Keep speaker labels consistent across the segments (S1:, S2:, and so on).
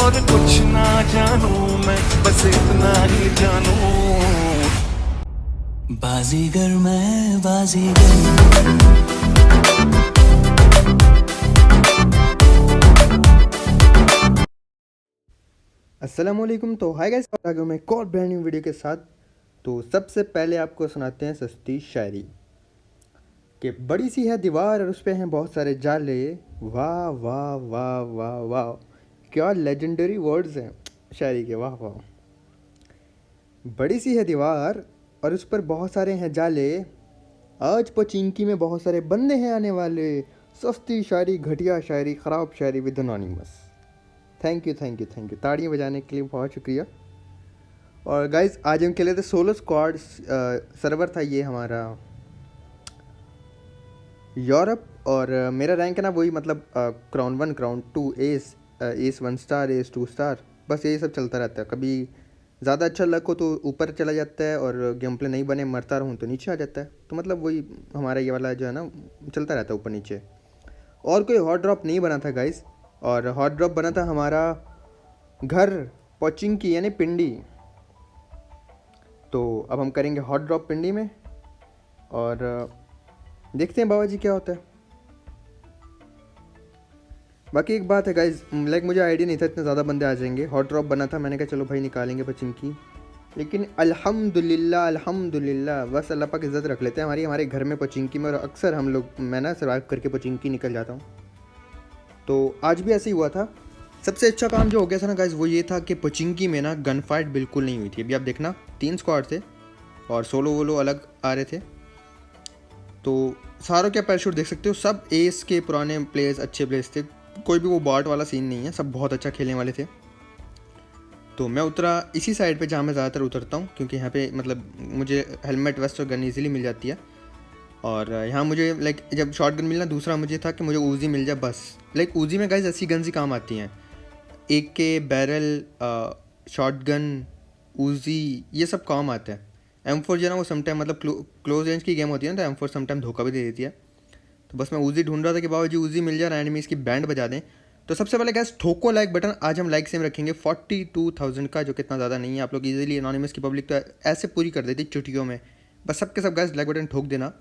S1: और कुछ ना जानू मैं, बस इतना ही जानू। बाजीगर मैं बाजीगर।
S2: अस्सलामुअलैकुम। तो हाय गाइस, आ गया मैं एक और ब्रांड न्यू वीडियो के साथ। तो सबसे पहले आपको सुनाते हैं सस्ती शायरी कि बड़ी सी है दीवार और उस पे हैं बहुत सारे जाले। वाह वाह वाह वाह वाह, क्या लेजेंडरी वर्ड्स हैं शायरी के, वाह वाह। बड़ी सी है दीवार और उस पर बहुत सारे हैं जाले, आज पचिंकी में बहुत सारे बंदे हैं आने वाले। सस्ती शायरी, घटिया शायरी, ख़राब शायरी with anonymous. Thank you thank you thank you, ताड़ियाँ बजाने के लिए बहुत शुक्रिया। और गाइज आज हम खेले थे सोलो स्क्वाड। सर्वर था ये हमारा यूरोप। और मेरा रैंक है ना वही, मतलब crown 1 crown 2 S, S 1 star, S 2 star, बस यही सब चलता रहता है। कभी ज़्यादा अच्छा लक हो तो ऊपर चला जाता है, और गेम प्ले नहीं बने मरता रहूँ तो नीचे आ जाता है। तो मतलब वही हमारा ये वाला जो है ना, चलता रहता है ऊपर नीचे। और कोई हॉट ड्रॉप नहीं बना था गाइज, और हॉट ड्रॉप बना था हमारा घर पोचिंग की यानी पिंडी। तो अब हम करेंगे हॉट ड्रॉप पिंडी में, और देखते हैं बाबा जी क्या होता है। बाकी एक बात है गाइज, लाइक मुझे आइडिया नहीं था इतने ज़्यादा बंदे आ जाएंगे। हॉट ड्रॉप बना था, मैंने कहा चलो भाई निकालेंगे पचिंकी, लेकिन अल्हम्दुलिल्लाह अल्हम्दुलिल्लाह, बस अल्लाह पाक इज़्ज़त रख लेते हैं हमारी, हमारे घर में पचिंकी में। और अक्सर हम लोग, मैं ना सर्वाइव करके पचिंकी निकल जाता हूँ। तो आज भी ऐसे ही हुआ था। सबसे अच्छा काम जो हो गया था ना गाइज, वो ये था कि पचिंकी में ना गन फाइट बिल्कुल नहीं हुई थी। अभी आप देखना 3 स्क्वाड थे और सोलो वोलो अलग आ रहे थे। तो सारों के पैराशूट देख सकते हो, सब एस के पुराने प्लेयर्स, अच्छे प्लेयर्स थे। कोई भी वो बॉट वाला सीन नहीं है, सब बहुत अच्छा खेलने वाले थे। तो मैं उतरा इसी साइड पे जहाँ मैं ज़्यादातर उतरता हूँ, क्योंकि यहाँ पे मतलब मुझे हेलमेट वेस्ट और गन ईजिली मिल जाती है। और यहाँ मुझे लाइक जब शॉर्ट गन मिलना, दूसरा मुझे था कि मुझे ऊजी मिल जाए बस। लाइक ऊजी में गाइज ऐसी गन ही काम आती हैं, एक के बैरल, शॉर्ट गन, ऊजी, ये सब काम आते हैं। M4 जो है ना वो समटाइम मतलब क्लोज रेंज की गेम होती है ना, तो M4 समटाइम धोखा भी दे देती है। तो बस मैं ऊजी ढूंढ रहा था कि बाबा जी ऊजी मिल जाए, एनिमीज़ की बैंड बजा दें। तो सबसे पहले गैस ठोको लाइक बटन। आज हम लाइक सेम रखेंगे 42,000 का, जो कितना ज़्यादा नहीं है। आप लोग इजीली एनोनिमस की पब्लिक तो ऐसे पूरी कर देती चुटकियों में। बस सबके सब गैस लाइक बटन ठोक देना।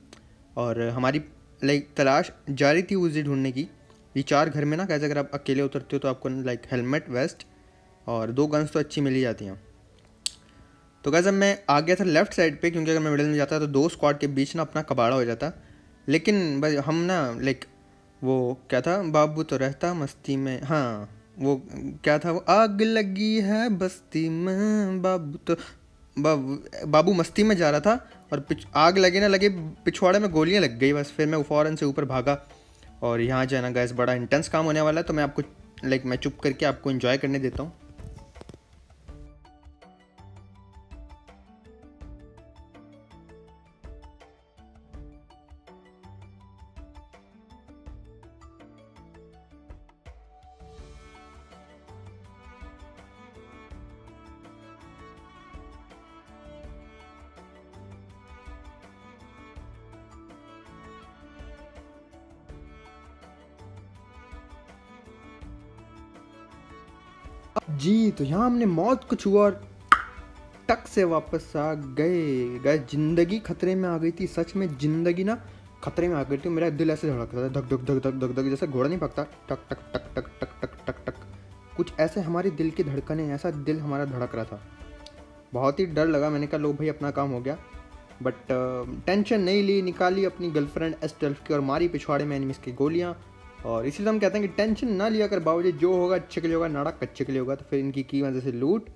S2: और हमारी लाइक तलाश जारी थी ऊजी ढूंढने की। ये 4 घर में ना गैस, अगर आप अकेले उतरते हो तो आपको लाइक हेलमेट वेस्ट और 2 गन्स तो अच्छी मिल ही जाती हैं। तो गैस अब मैं आ गया था लेफ्ट साइड पे, क्योंकि अगर मैं मिडिल में जाता तो 2 स्क्वाड के बीच ना अपना कबाड़ा हो जाता। लेकिन भाई हम ना लाइक, वो क्या था, बाबू तो रहता मस्ती में, हाँ वो क्या था, वो आग लगी है बस्ती में बाबू तो, बाबू मस्ती में जा रहा था। और आग लगे ना लगे, पिछवाड़े में गोलियां लग गई बस। फिर मैं फ़ौरन से ऊपर भागा। और यहाँ जो है ना गैस बड़ा इंटेंस काम होने वाला है, तो मैं आपको लाइक मैं चुप करके आपको इन्जॉय करने देता हूँ। जी तो यहाँ हमने मौत को छुआ और टक से वापस आ गए। गए जिंदगी खतरे में आ गई थी, सच में जिंदगी ना खतरे में आ गई थी। मेरा दिल ऐसे धड़क रहा था, धक धक धक धक धक धक, जैसे घोड़ा नहीं भागता, टक टक टक टक टक टक टक टक, कुछ ऐसे हमारी दिल की धड़कनें, ऐसा दिल हमारा धड़क रहा था। बहुत ही डर लगा। मैंने कहा लो भाई अपना काम हो गया। बट टेंशन नहीं ली, निकाली अपनी गर्लफ्रेंड S12 की और मारी पिछवाड़े में एनिमीज की गोलियाँ। और इसीलिए हम कहते हैं कि टेंशन ना लिया कर बावजूद, जो होगा अच्छे के लिए होगा, नाड़क अच्छे के लिए होगा। तो फिर इनकी की वजह से लूट,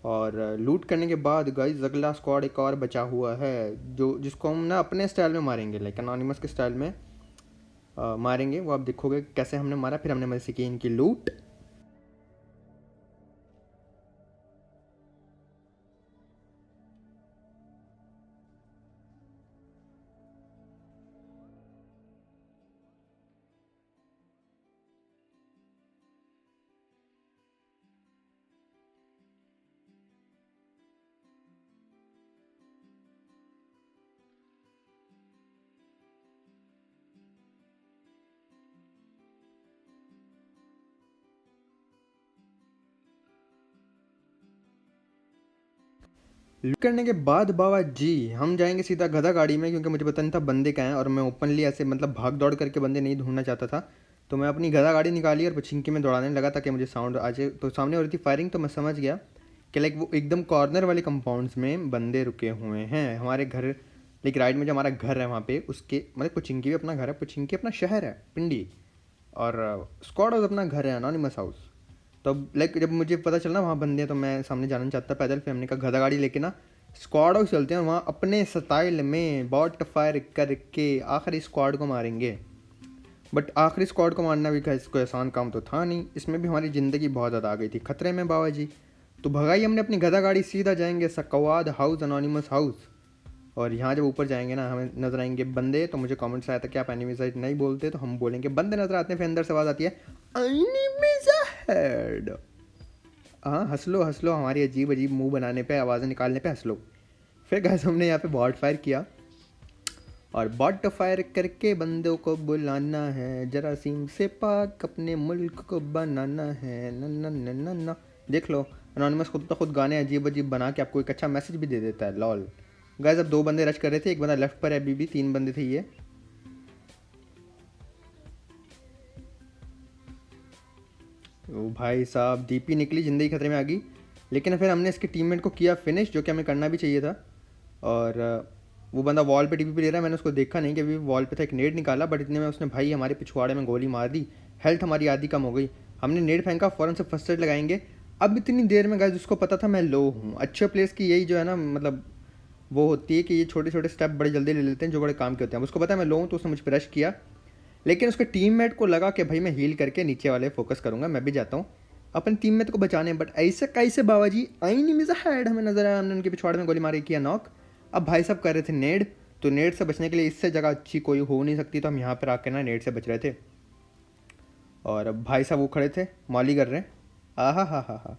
S2: और लूट करने के बाद गाइस अगला स्क्वाड एक और बचा हुआ है, जो जिसको हम ना अपने स्टाइल में मारेंगे, लाइक एनोनिमस के स्टाइल में मारेंगे। वो आप देखोगे कैसे हमने मारा। फिर हमने मजे की इनकी लूट। लूट करने के बाद बाबा जी हम जाएंगे सीधा गधा गाड़ी में, क्योंकि मुझे पता नहीं था बंदे क्या हैं और मैं ओपनली ऐसे मतलब भाग दौड़ करके बंदे नहीं ढूंढना चाहता था। तो मैं अपनी गधा गाड़ी निकाली और पचिंकी में दौड़ाने लगा ताकि मुझे साउंड आ जाए। तो सामने हो रही थी फायरिंग, तो मैं समझ गया कि लाइक वो एकदम कॉर्नर वाले कंपाउंड्स में बंदे रुके हुए हैं हमारे घर। लाइक राइट में जो हमारा घर है वहाँ पे उसके मतलब पुचिंकी भी अपना घर है, पुचिंकी अपना शहर है पिंडी, और स्क्वाड हाउस अपना घर है अनोनिमस हाउस। तो लाइक जब मुझे पता चला वहाँ बंदे हैं तो मैं सामने जाना चाहता पैदल, फिर हमने कहा गधा गाड़ी लेके ना स्क्वाड हाउस चलते हैं और वहाँ अपने स्टाइल में बॉट फायर करके आखिरी स्क्वाड को मारेंगे। बट आखिरी स्क्वाड को मारना भी कोई आसान काम तो था नहीं, इसमें भी हमारी ज़िंदगी बहुत ज़्यादा आ गई थी खतरे में बाबा जी। तो भगाई हमने अपनी गधा गाड़ी, सीधा जाएंगे सकवाद हाउस अनोनिमस हाउस। और यहाँ जब ऊपर जाएंगे ना हमें नजर आएंगे बंदे। तो मुझे कमेंट से आया था कि आप एनिमीज़ नहीं बोलते, तो हम बोलेंगे बंदे नजर आते हैं, फिर अंदर से आवाज़ आती है एनिमीज़ हेड। हाँ हंस लो हमारी अजीब अजीब मुंह बनाने पे, आवाज़ें निकालने पे हंस लो। फिर गैस हमने यहाँ पे बॉट फायर किया और बॉट फायर करके बंदों को बुलाना है, जरासीम से पाक अपने मुल्क को बनाना है। न न न न न देख लो अनोनिमस खुद तो खुद गाने अजीब अजीब बना के आपको एक अच्छा मैसेज भी दे देता है लॉल। गाइस अब 2 बंदे रश कर रहे थे, एक बंदा लेफ्ट पर है, अभी भी 3 बंदे थे ये। ओ भाई साहब डीपी निकली, ज़िंदगी खतरे में आ गई। लेकिन फिर हमने इसके टीममेट को किया फिनिश, जो कि हमें करना भी चाहिए था। और वो बंदा वॉल पे टीपी ले रहा है, मैंने उसको देखा नहीं कि अभी वॉल पे था, एक नेड निकाला बट इतने में उसने भाई हमारे पिछवाड़े में गोली मार दी। हेल्थ हमारी आधी कम हो गई, हमने नेड फेंका, फ़ौरन से फर्स्ट एड लगाएंगे। अब इतनी देर में गाइस उसको पता था मैं लो हूँ। अच्छे प्लेयर्स की यही जो है ना मतलब वो होती है कि ये छोटे छोटे स्टेप बड़े जल्दी ले लेते हैं जो बड़े काम के होते हैं। उसको पता है मैं लो हूँ तो उसने मुझ पर रश किया, लेकिन उसके टीममेट को लगा कि भाई मैं हील करके नीचे वाले फोकस करूंगा, मैं भी जाता हूँ अपने टीममेट को बचाने। बट ऐसे कैसे बाबा जी आई नहीं मिजा हेड हमें नजर आया, हमने उनके पिछवाड़े में गोली मारी, किया नॉक। अब भाई साहब कर रहे थे नेड, तो नेड से बचने के लिए इससे जगह अच्छी कोई हो नहीं सकती, तो हम यहाँ पर आकर ना नेड से बच रहे थे। और अब भाई साहब वो खड़े थे मॉली कर रहे हैं, हा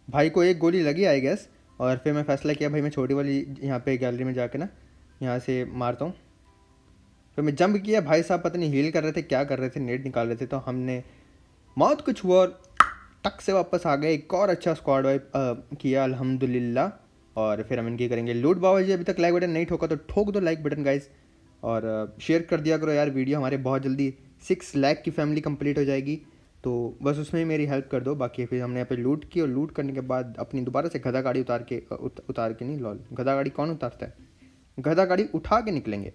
S2: भाई को एक गोली लगी आई गैस। और फिर मैं फैसला किया भाई मैं छोटी वाली यहाँ पे गैलरी में जाके ना यहाँ से मारता हूँ। फिर मैं जंप किया, भाई साहब पता नहीं हील कर रहे थे क्या कर रहे थे, नेट निकाल रहे थे, तो हमने मौत कुछ हुआ और टक से वापस आ गए। एक और अच्छा स्क्वाड वाइप किया अल्हम्दुलिल्लाह। और फिर हम इनकी करेंगे लूट। बाबा जी अभी तक लाइक बटन नहीं ठोका तो ठोक दो लाइक बटन गाइस, और शेयर कर दिया करो यार वीडियो, हमारे बहुत जल्दी 6 लाख की फैमिली कंप्लीट हो जाएगी, तो बस उसमें ही मेरी हेल्प कर दो। बाकी फिर हमने यहाँ पे लूट की और लूट करने के बाद अपनी दोबारा से गधा गाड़ी उतार के नहीं लॉल, गधा गाड़ी कौन उतारता है, गधा गाड़ी उठा के निकलेंगे।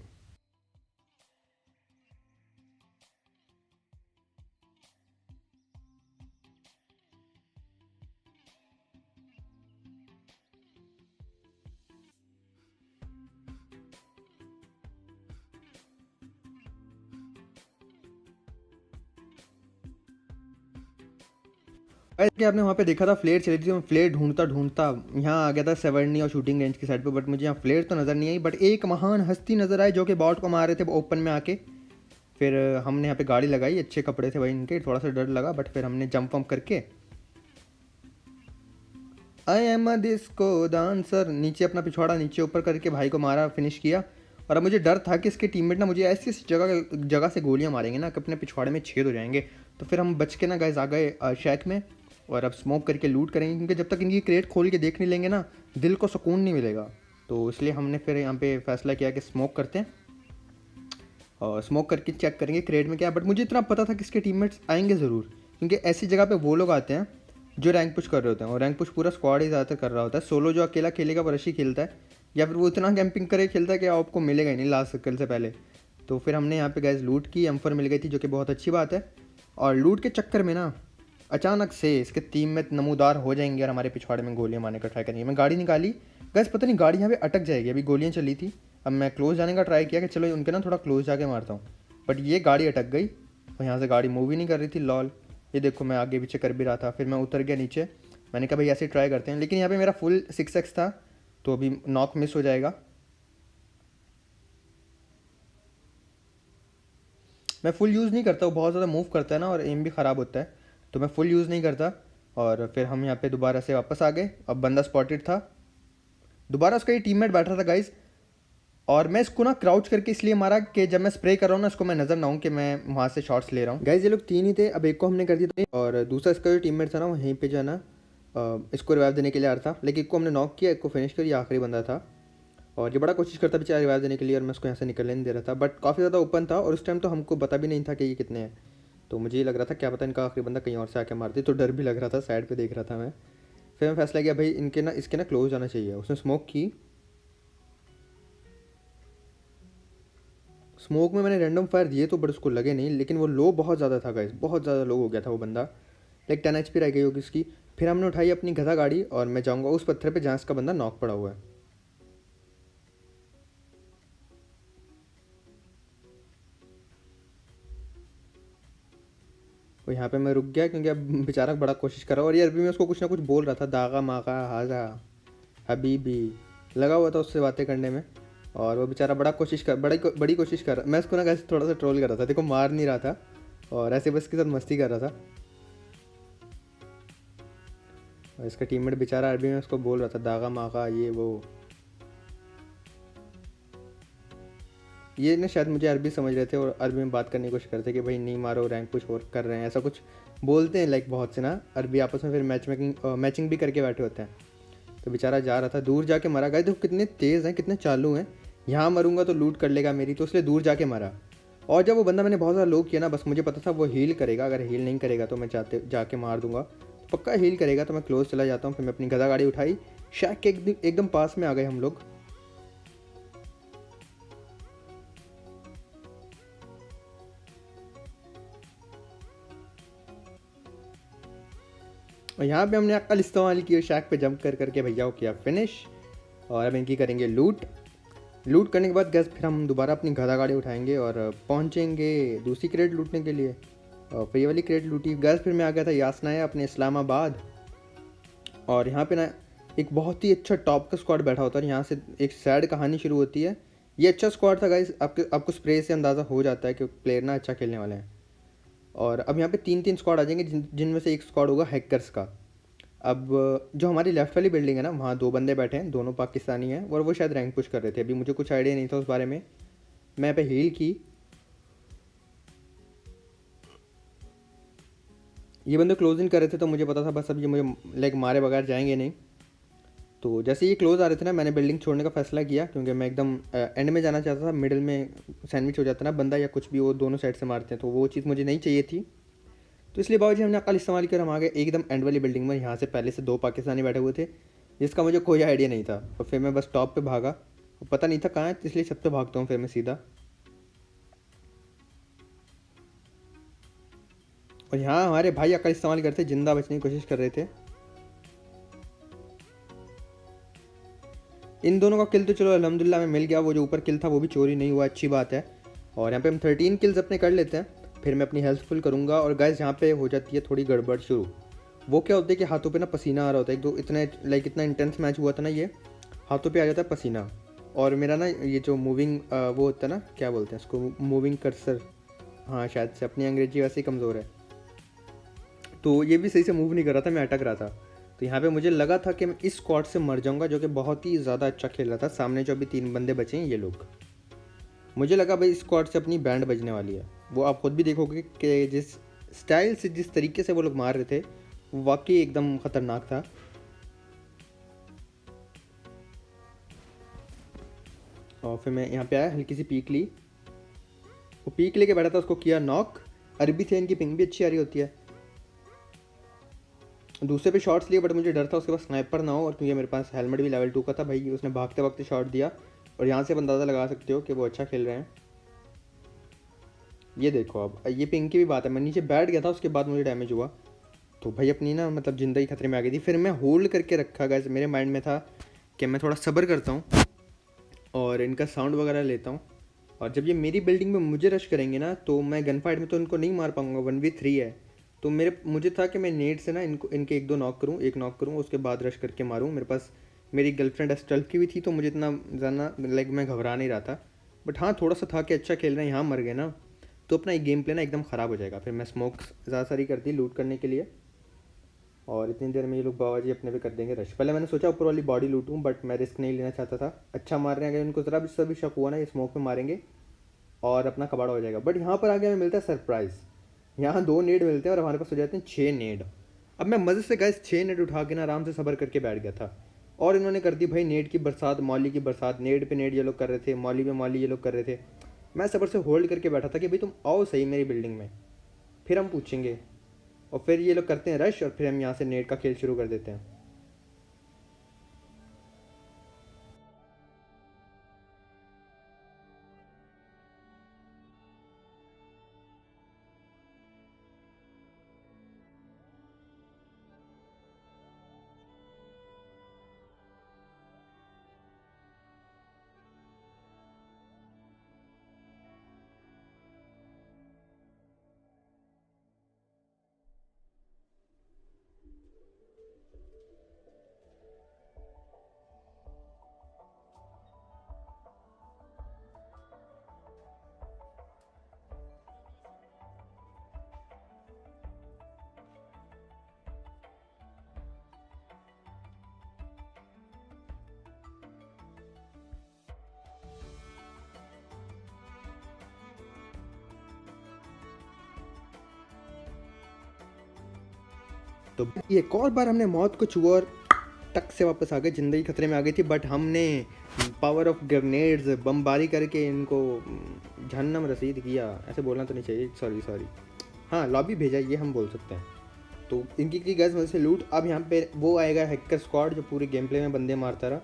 S2: कि आपने वहाँ पे देखा था फ्लेयर चली थी, मैं फ्लेयर ढूंढता ढूंढता यहाँ आ गया था सेवर्नी और शूटिंग रेंज की साइड पे, बट मुझे यहाँ फ्लेयर तो नज़र नहीं आई। बट एक महान हस्ती नज़र आई जो कि बॉट को मार रहे थे ओपन में आके। फिर हमने यहाँ पे गाड़ी लगाई, अच्छे कपड़े थे भाई इनके, थोड़ा सा डर लगा बट फिर हमने जंप वम्प करके I am a disco dancer नीचे अपना पिछवाड़ा नीचे ऊपर करके भाई को मारा, फिनिश किया। और अब मुझे डर था कि इसके टीममेट ना मुझे ऐसी जगह से गोलियाँ मारेंगे ना कि अपने पिछवाड़े में छेद हो जाएंगे। तो फिर हम बच के ना गाइस आ गए शैक में, और अब स्मोक करके लूट करेंगे, क्योंकि जब तक इनकी क्रेट खोल के देख नहीं लेंगे ना दिल को सुकून नहीं मिलेगा। तो इसलिए हमने फिर यहाँ पे फैसला किया कि स्मोक करते हैं और स्मोक करके चेक करेंगे क्रेट में क्या। बट मुझे इतना पता था कि इसके टीममेट्स आएंगे ज़रूर, क्योंकि ऐसी जगह पे वो लोग आते हैं जो रैंक पुश कर रहे होते हैं, और रैंक पुश पूरा स्क्वाड ही ज़्यादातर कर रहा होता है। सोलो जो अकेला खेलेगा वो रशी खेलता है, या फिर वो इतना कैंपिंग करे खेलता है कि आपको मिलेगा ही नहीं लास्ट सर्कल से पहले। तो फिर हमने यहाँ पे गैस लूट की, M4 मिल गई थी जो कि बहुत अच्छी बात है। और लूट के चक्कर में ना अचानक से इसके टीम में नमूदार हो जाएंगे और हमारे पिछवाड़े में गोलियां मारने का ट्राई करेंगे। मैं गाड़ी निकाली, गैस पता नहीं गाड़ी यहाँ पे अटक जाएगी, अभी गोलियां चली थी। अब मैं क्लोज जाने का ट्राई किया कि चलो उनके ना थोड़ा क्लोज जाके मारता हूँ, बट ये गाड़ी अटक गई और यहाँ से गाड़ी मूव ही नहीं कर रही थी लॉल। ये देखो मैं आगे पीछे कर भी रहा था, फिर मैं उतर गया नीचे। मैंने कहा भाई ऐसे ट्राई करते हैं, लेकिन यहाँ पर मेरा फुल 6x था तो अभी नॉक मिस हो जाएगा। मैं फुल यूज़ नहीं करता, वो बहुत ज़्यादा मूव करता है ना और एम भी ख़राब होता है, तो मैं फुल यूज़ नहीं करता। और फिर हम यहाँ पे दोबारा से वापस आ गए। अब बंदा स्पॉटेड था, दोबारा उसका ये टीममेट बैठा था गाइस, और मैं इसको ना क्राउच करके इसलिए मारा कि जब मैं स्प्रे कर रहा हूँ ना इसको मैं नज़र ना हूँ कि मैं वहाँ से शॉट्स ले रहा हूँ। गाइस ये लोग 3 ही थे, अब एक को हमने कर दिया, और दूसरा इसका जो टीममेट था ना वहीं पे जो है ना इसको रिवाइव देने के लिए आ रहा था, लेकिन एक को हमने नॉक किया, एक को फिनिश कर, ये आखिरी बंदा था और ये बड़ा कोशिश करता बेचारा रिवाइव देने के लिए और मैं उसको यहाँ से निकलने नहीं दे रहा था। बट काफ़ी ज़्यादा ओपन था और उस टाइम तो हमको पता भी नहीं था कि ये कितने हैं, तो मुझे ये लग रहा था क्या पता इनका आखिरी बंदा कहीं और से आके मारती, तो डर भी लग रहा था, साइड पे देख रहा था मैं। फिर मैं फैसला किया भाई इसके ना क्लोज जाना चाहिए। उसने स्मोक की, स्मोक में मैंने रैंडम फायर दिए तो बट उसको लगे नहीं, लेकिन वो लो बहुत ज़्यादा था गाइस, बहुत ज़्यादा लो हो गया था वो बंदा, लाइक 10 HP रह गई होगी उसकी। फिर हमने उठाई अपनी गधा गाड़ी और मैं जाऊँगा उस पत्थर पे जहाँ इसका बंदा नॉक पड़ा हुआ है। और यहाँ पे मैं रुक गया क्योंकि अब बेचारा बड़ा कोशिश कर रहा और ये अरबी में उसको कुछ ना कुछ बोल रहा था, दागा मागा हाजा हबीबी, लगा हुआ था उससे बातें करने में। और वो बेचारा बड़ी कोशिश कर रहा। मैं उसको ना कैसे थोड़ा सा ट्रोल कर रहा था, देखो मार नहीं रहा था और ऐसे बस के साथ मस्ती कर रहा था। और इसका टीममेट बेचारा अरबी में उसको बोल रहा था दागा मागा ये वो। ये ना शायद मुझे अरबी समझ रहे थे और अरबी में बात करने की कोशिश करते कि भाई नहीं मारो, रैंक पुश और कर रहे हैं, ऐसा कुछ बोलते हैं लाइक बहुत से ना अरबी आपस में, फिर मैचिंग भी करके बैठे होते हैं। तो बेचारा जा रहा था, दूर जाके मरा। गए देखो कितने तेज़ हैं, कितने चालू हैं, यहाँ मरूंगा तो लूट कर लेगा मेरी, तो इसलिए दूर जाके मरा। और जब वो बंदा मैंने बहुत ज़्यादा लो किया ना, बस मुझे पता था वो हील करेगा, अगर हील नहीं करेगा तो मैं जाके मार दूंगा, तो पक्का हील करेगा। तो मैं क्लोज चला जाता हूँ, फिर मैं अपनी गधा गाड़ी उठाई, शैक के एकदम पास में आ गए हम लोग। और यहाँ पे हमने अक्ल इस्तेमाल की और शैक पे जंप करके भैया को किया फिनिश। और अब इनकी करेंगे लूट करने के बाद गैस फिर हम दोबारा अपनी गधा गाड़ी उठाएंगे और पहुँचेंगे दूसरी क्रेट लूटने के लिए। और फिर ये वाली क्रेट लूटी गैस, फिर मैं आ गया था यासनाया अपने इस्लामाबाद। और यहाँ पे ना एक बहुत ही अच्छा टॉप का स्क्वाड बैठा होता है, यहाँ से एक सैड कहानी शुरू होती है। ये अच्छा स्क्वाड था गाइस, आपको स्प्रे से अंदाज़ा हो जाता है कि प्लेयर ना अच्छा खेलने वाले हैं। और अब यहाँ पे 3 स्क्वाड आ जाएंगे जिनमें से एक स्क्वाड होगा हैकर्स का। अब जो हमारी लेफ्ट वाली बिल्डिंग है ना, वहाँ 2 बंदे बैठे हैं, दोनों पाकिस्तानी हैं और वो शायद रैंक पुश कर रहे थे। अभी मुझे कुछ आइडिया नहीं था उस बारे में। मैं पे हील की, ये बंदे क्लोज इन कर रहे थे तो मुझे पता था बस अब ये मुझे लाइक मारे बगैर जाएंगे नहीं। तो जैसे ये क्लोज आ रहे थे ना, मैंने बिल्डिंग छोड़ने का फैसला किया क्योंकि मैं एकदम एंड में जाना चाहता था। मिडिल में सैंडविच हो जाता ना बंदा या कुछ भी, वो दोनों साइड से मारते हैं, तो वो चीज़ मुझे नहीं चाहिए थी। तो इसलिए बाबूजी हमने अकल इस्तेमाल कर हम आ गए एकदम एंड वाली बिल्डिंग में। यहाँ से पहले से 2 पाकिस्तानी बैठे हुए थे जिसका मुझे कोई आइडिया नहीं था। और फिर मैं बस टॉप पे भागा, पता नहीं था कहाँ है, इसलिए छत पे भागता हूँ फिर मैं सीधा। और यहाँ हमारे भाई अकल इस्तेमाल करते जिंदा बचने की कोशिश कर रहे थे। इन दोनों का किल तो चलो अल्हम्दुलिल्लाह में मिल गया, वो जो ऊपर किल था वो भी चोरी नहीं हुआ, अच्छी बात है। और यहाँ पे हम 13 किल्स अपने कर लेते हैं, फिर मैं अपनी हेल्थ फुल करूँगा। और गाइस यहाँ पे हो जाती है थोड़ी गड़बड़ शुरू। वो क्या होता है कि हाथों पे ना पसीना आ रहा होता है, एक दो इतना इंटेंस मैच हुआ था ना, ये हाथों पे आ जाता है पसीना। और मेरा ना ये जो मूविंग वो होता है ना, क्या बोलते हैं उसको, मूविंग कर्सर, हाँ शायद से, अपनी अंग्रेजी वैसे ही कमज़ोर है, तो ये भी सही से मूव नहीं कर रहा था, मैं अटक रहा था। तो यहाँ पे मुझे लगा था कि मैं इस स्क्वाड से मर जाऊँगा जो कि बहुत ही ज़्यादा अच्छा खेल रहा था। सामने जो अभी 3 बंदे बचे हैं ये लोग, मुझे लगा भाई इस स्क्वाड से अपनी बैंड बजने वाली है। वो आप खुद भी देखोगे कि जिस स्टाइल से, जिस तरीके से वो लोग मार रहे थे, वो वाकई एकदम ख़तरनाक था। और फिर मैं यहाँ पे आया, हल्की सी पीक ली, वो पीक लेके बैठा था, उसको किया नॉक। अरबी थे, इनकी पिंग भी अच्छी आ रही होती है। दूसरे पे शॉट्स लिए बट मुझे डर था उसके पास स्नाइपर ना हो, और क्योंकि मेरे पास हेलमेट भी लेवल 2 का था भाई, उसने भागते वक्त शॉट दिया। और यहाँ से आप अंदाज़ा लगा सकते हो कि वो अच्छा खेल रहे हैं। ये देखो, अब ये पिंग की भी बात है, मैं नीचे बैठ गया था, उसके बाद मुझे डैमेज हुआ, तो भाई अपनी ना मतलब ज़िंदगी खतरे में आ गई थी। फिर मैं होल्ड करके रखा गया, मेरे माइंड में था कि मैं थोड़ा सब्र करता हूँ और इनका साउंड वगैरह लेता हूँ। और जब ये मेरी बिल्डिंग में मुझे रश करेंगे ना, तो मैं गन फाइट में तो इनको नहीं मार पाऊँगा, 1v3 है। तो मुझे था कि मैं नेट से ना इनके 1-2 नॉक करूँ, 1 नॉक करूँ, उसके बाद रश करके मारूँ। मेरे पास मेरी गर्लफ्रेंड स्टल्ट की भी थी, तो मुझे इतना ज़्यादा लाइक मैं घबरा नहीं रहा था। बट हाँ, थोड़ा सा था कि अच्छा खेल रहे हैं, यहाँ मर गए ना तो अपना एक गेम प्ले ना एकदम ख़राब हो जाएगा। फिर मैं स्मोक ज़्यादा सारी कर दी लूट करने के लिए, और इतनी देर में ये लोग बाबा जी अपने पे कर देंगे रश। पहले मैंने सोचा ऊपर वाली बॉडी लूटूँ, बट मैं रिस्क नहीं लेना चाहता था। अच्छा मार रहे हैं, अगर इनको ज़रा भी सभी शक हुआ ना, ये स्मोक में मारेंगे और अपना कबाड़ा हो जाएगा। बट यहाँ पर आगे हमें मिलता है सरप्राइज़, यहाँ 2 नेड मिलते हैं और हमारे पास हो जाते हैं 6 नेड। अब मैं मज़े से गाइस 6 नेट उठा के ना आराम से सबर करके बैठ गया था, और इन्होंने कर दी भाई नेट की बरसात, मौली की बरसात। नेट पे नेट ये लोग कर रहे थे, मौली पे मौली ये लोग कर रहे थे। मैं सबर से होल्ड करके बैठा था कि भाई तुम आओ सही मेरी बिल्डिंग में, फिर हम पूछेंगे। और फिर ये लोग करते हैं रश, और फिर हम यहाँ से नेट का खेल शुरू कर देते हैं। तो ये एक और बार हमने मौत को छुआ और टक से वापस आ गए। ज़िंदगी खतरे में आ गई थी, बट हमने पावर ऑफ ग्रेनेड्स बमबारी करके इनको जहन्नम रसीद किया। ऐसे बोलना तो नहीं चाहिए, सॉरी। हाँ, लॉबी भेजा ये हम बोल सकते हैं। तो इनकी की गैस वजह से लूट। अब यहाँ पे वो आएगा हैकर स्क्वाड जो पूरे गेम प्ले में बंदे मारता रहा,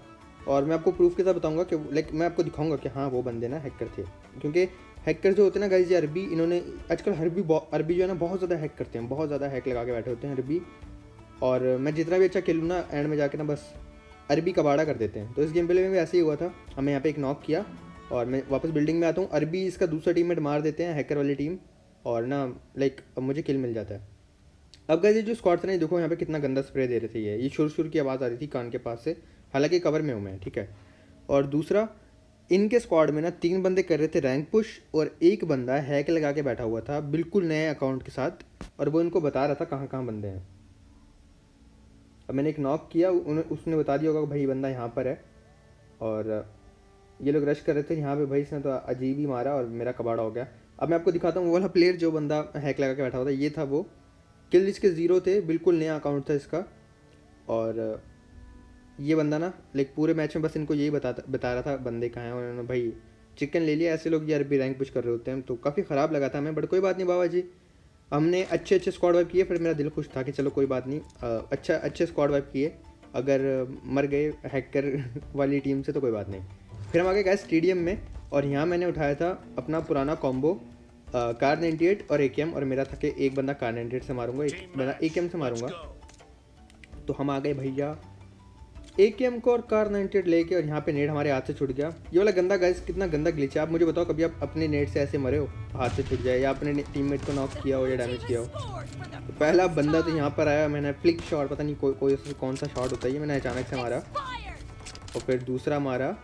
S2: और मैं आपको प्रूफ के साथ बताऊंगा कि लाइक मैं आपको दिखाऊंगा कि हाँ वो बंदे ना हैकर थे। क्योंकि हैकर जो होते हैं ना गाइस, ये अरबी, इन्होंने आजकल अरबी जो है ना बहुत ज़्यादा हैक करते हैं, बहुत ज़्यादा हैक लगा के बैठे होते हैं अरबी। और मैं जितना भी अच्छा खेलूँ ना, एंड में जाके ना बस अरबी कबाड़ा कर देते हैं। तो इस गेम प्ले में भी ऐसे ही हुआ था। हमें यहाँ पे एक नॉक किया और मैं वापस बिल्डिंग में आता हूँ, अरबी इसका दूसरा टीममेट मार देते हैं, हैकर वाली टीम, और ना लाइक अब मुझे किल मिल जाता है। अब गाइस ये जो स्क्वाड था ना, देखो यहाँ पे कितना गंदा स्प्रे दे रहे थे। ये शुर की आवाज़ आ रही थी कान के पास से, हालांकि कवर में हूँ मैं, ठीक है। और दूसरा, इनके स्क्वाड में ना 3 बंदे कर रहे थे रैंक पुश, और एक बंदा हैक लगा के बैठा हुआ था बिल्कुल नए अकाउंट के साथ, और वो इनको बता रहा था कहाँ कहाँ बंदे हैं। अब मैंने एक नॉक किया, उसने बता दिया होगा कि भाई बंदा यहाँ पर है, और ये लोग रश कर रहे थे यहाँ पे। भाई इसने तो अजीब ही मारा और मेरा कबाड़ा हो गया। अब मैं आपको दिखाता हूँ वो वाला प्लेयर जो बंदा हैक लगा के बैठा हुआ था, ये था वो। किल इसके 0 थे, बिल्कुल नया अकाउंट था इसका। और ये बंदा ना लाइक पूरे मैच में बस इनको यही बता रहा था बंदे कहाँ हैं, और उन्होंने भाई चिकन ले लिया। ऐसे लोग यार भी रैंक पुश कर रहे होते हैं, तो काफ़ी ख़राब लगा था हमें, बट कोई बात नहीं बाबा जी, हमने अच्छे स्क्वाड वाइप किए। फिर मेरा दिल खुश था कि चलो कोई बात नहीं, अच्छे स्क्वाड वाइप किए। अगर मर गए हैकर वाली टीम से तो कोई बात नहीं। फिर हम आ गए स्टेडियम में, और यहाँ मैंने उठाया था अपना पुराना कॉम्बो, कार 98 और AKM, और मेरा था कि एक बंदा कार 98 से मारूंगा, एक बंदा AKM से मारूंगा। तो हम आ गए भैया AKM को और कार 98 लेके, और यहाँ पे नेट हमारे हाथ से छूट गया। ये वाला गंदा गाइस, कितना गंदा ग्लिच है। आप मुझे बताओ, कभी आप अपने नेट से ऐसे मरे हो, हाथ से छूट जाए, या अपने टीममेट को नॉक किया हो या डैमेज किया हो? तो पहला बंदा तो यहाँ पर आया, मैंने फ्लिक शॉट, पता नहीं कौन सा शॉट होता है ये, मैंने अचानक से मारा, और फिर दूसरा मारा।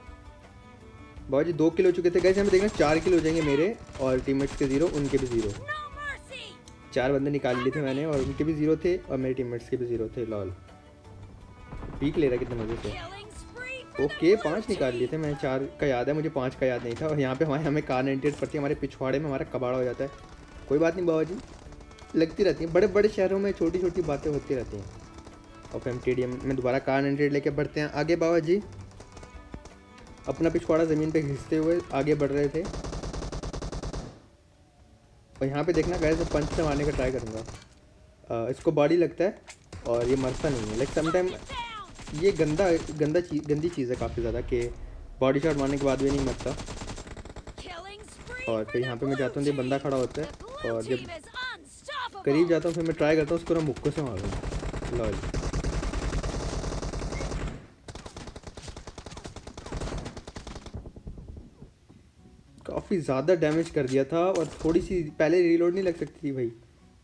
S2: बाबा जी 2 किल हो चुके थे गाइस, हमें देखना 4 किल हो जाएंगे मेरे, और टीममेट्स के 0, उनके भी 0। 4 बंदे निकाल लिए थे मैंने, और उनके भी 0 थे, और मेरे टीममेट्स के भी 0 थे। लॉल पीक ले रहा कितने मजे से। ओके 5 निकाल लिए थे मैं, 4 का याद है मुझे, 5 का याद नहीं था। और यहाँ पे हमें कार 98 पड़ती है, हमारे पिछवाड़े में हमारा कबाड़ा हो जाता है। कोई बात नहीं बाबा जी, लगती रहती हैं, बड़े बड़े शहरों में छोटी छोटी बातें होती रहती हैं। और फिर हम स्टेडियम में दोबारा कार 98 लेके बढ़ते हैं आगे। बाबा जी अपना पिछवाड़ा ज़मीन पे घिसते हुए आगे बढ़ रहे थे। और यहाँ पे देखना गाइस, मैं पंच से मारने का ट्राई करूँगा। इसको बॉडी लगता है और ये मरता नहीं है। लाइक समटाइम ये गंदी चीज़ है काफ़ी ज़्यादा, कि बॉडी शॉट मारने के बाद भी नहीं मरता। और फिर यहाँ पे मैं जाता हूँ, ये बंदा खड़ा होता है, और जब करीब जाता हूँ फिर मैं ट्राई करता हूँ उसको ना मुक्के से मारूँ। लॉल काफ़ी ज़्यादा डैमेज कर दिया था, और थोड़ी सी पहले रीलोड नहीं लग सकती थी भाई।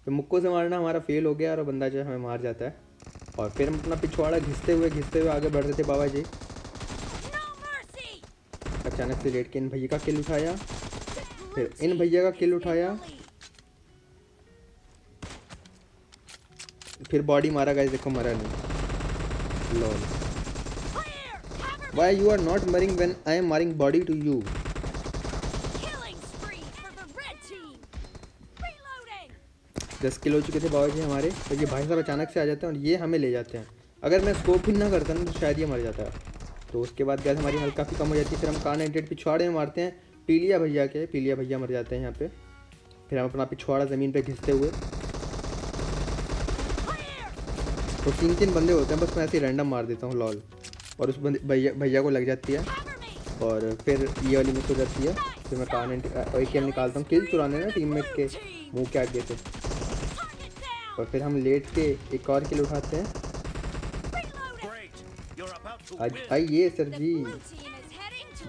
S2: तो मुक्कों से मारना हमारा फेल हो गया, और बंदा जो है हमें मार जाता है। और फिर हम अपना पिछवाड़ा घिसते हुए आगे बढ़ रहे थे बाबा जी। अचानक से लेट के इन भैया का किल उठाया, फिर इन भैया का किल उठाया, फिर बॉडी मारा गाइस, देखो मरा नहीं। Lol why you are not मरिंग व्हेन आई एम मारिंग बॉडी टू यू। 10 किलो चुके थे बाबा जी हमारे, तो ये भाई साहब अचानक से आ जाते हैं और ये हमें ले जाते हैं। अगर मैं स्कोप ही ना करता ना तो शायद ये मर जाता है। तो उसके बाद गैस हमारी हेल्थ काफ़ी कम हो जाती है। फिर हम कार 98 पिछवाड़े में मारते हैं, पीलिया भैया के, पीलिया भैया मर जाते हैं यहाँ पे। फिर हम अपना पिछवाड़ा ज़मीन पे घिसते हुए, तो 3-3 बंदे होते हैं, बस मैं ऐसे ही रैंडम मार देता हूँ लॉल, और उस भैया को लग जाती है और फिर ये वाली मिस हो जाती है। फिर मैं कार 98 निकालता हूँ, किल चुराने ना टीममेट के मुँह के आगे से, और फिर हम लेट के एक और किल उठाते हैं। आइए sir ji,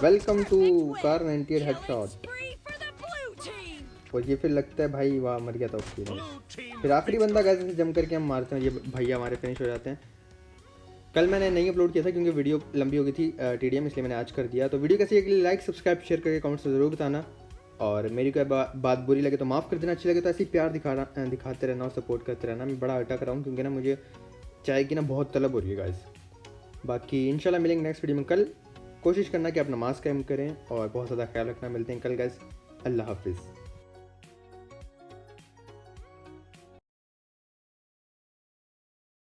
S2: welcome to car 98 headshot. और ये फिर लगता है भाई वाह मर गया था उसके लिए। फिर आखिरी बंदा कैसे जम करके हम मारते हैं, ये भैया हमारे फिनिश हो जाते हैं। कल मैंने नहीं अपलोड किया था क्योंकि वीडियो लंबी हो गई थी TDM, इसलिए मैंने आज कर दिया। तो वीडियो कैसी लगी लाइक सब्सक्राइब शेयर करके कमेंट्स में ज़रूर बताना, और मेरी कोई बात बुरी लगे तो माफ़ कर देना, अच्छी लगे तो ऐसे ही प्यार दिखाते रहना और सपोर्ट करते रहना। मैं बड़ा अटक रहा हूँ क्योंकि ना मुझे चाय की ना बहुत तलब हो रही है गाइस। बाकी इंशाल्लाह मिलेंगे नेक्स्ट वीडियो में कल। कोशिश करना कि आप नमाज़ कायम करें और बहुत ज़्यादा ख्याल रखना। मिलते हैं कल गाइस, अल्लाह हाफिज़।